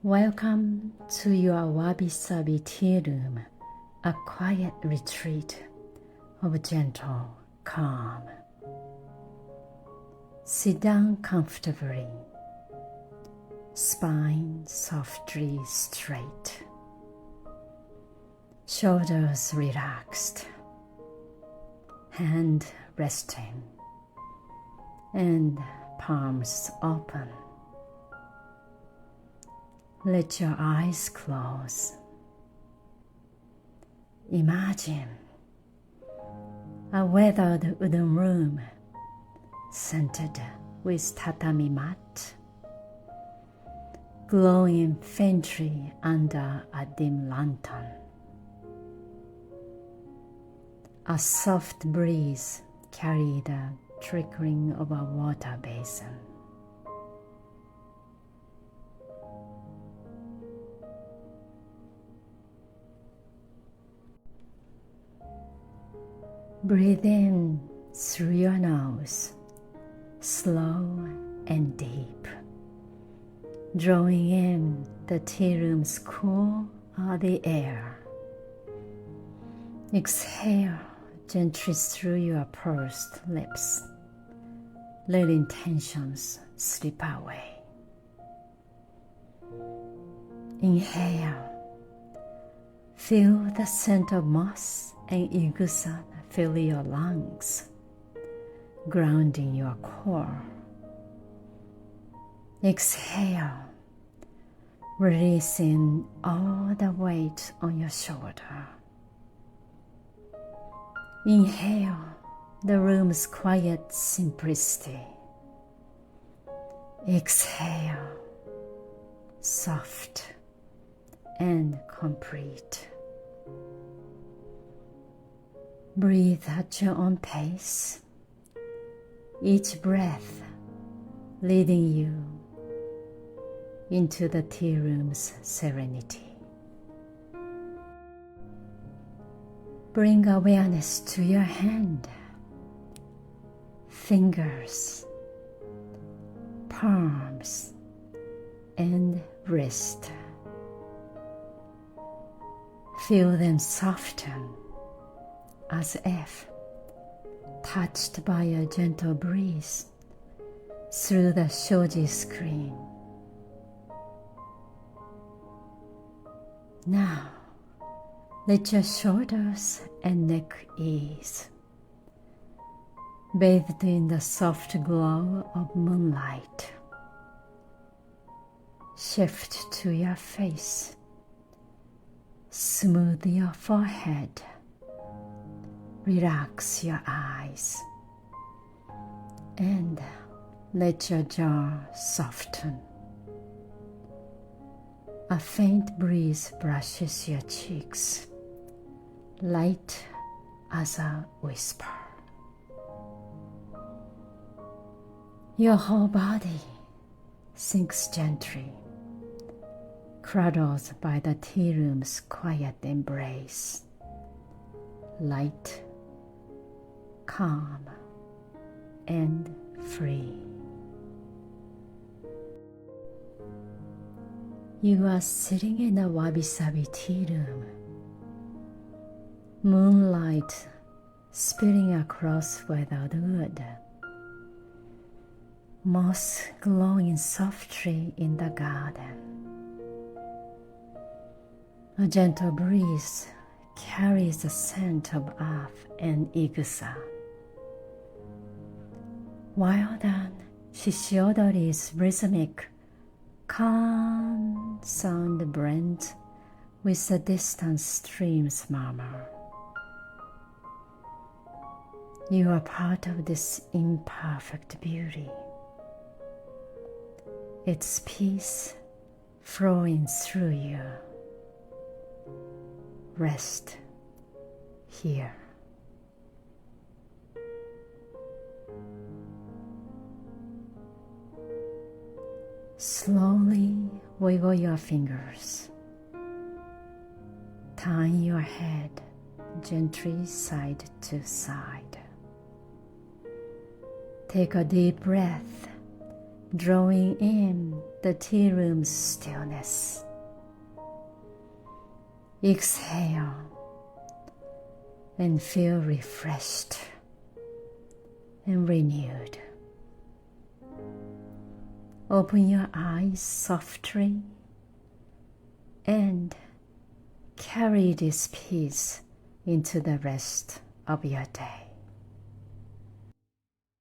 Welcome to your Wabi-Sabi tea room, a quiet retreat of gentle calm. Sit down comfortably, spine softly straight, shoulders relaxed, hand resting, and palms open. Let your eyes close. Imagine a weathered wooden room scented with tatami mat, glowing faintly under a dim lantern. A soft breeze carried the trickling of a water basin. Breathe in through your nose, slow and deep, drawing in the tea room's cool, earthy air. Exhale gently through your pursed lips, letting tensions slip away. Inhale, feel the scent of moss and igusa fill your lungs, grounding your core. Exhale, releasing all the weight on your shoulder. Inhale the room's quiet simplicity. Exhale, soft and complete. Breathe at your own pace, each breath leading you into the tea room's serenity. Bring awareness to your hand, fingers, palms, and wrist. Feel them soften as if touched by a gentle breeze through the shoji screen. Now, let your shoulders and neck ease, bathed in the soft glow of moonlight. Shift to your face, smooth your forehead, relax your eyes, and let your jaw soften. A faint breeze brushes your cheeks, light as a whisper. Your whole body sinks gently, cradled by the tea room's quiet embrace, light, calm, and free. You are sitting in a Wabi-Sabi tea room, moonlight spilling across weathered wood, moss glowing softly in the garden. A gentle breeze carries the scent of earth and igusa, while the shishiodori's rhythmic, calm sound blends with the distant stream's murmur. You are part of this imperfect beauty, its peace flowing through you. Rest here. Slowly wiggle your fingers. Turn your head gently side to side. Take a deep breath drawing in the tea room's stillness. Exhale and feel refreshed and renewed. Open your eyes softly and carry this peace into the rest of your day.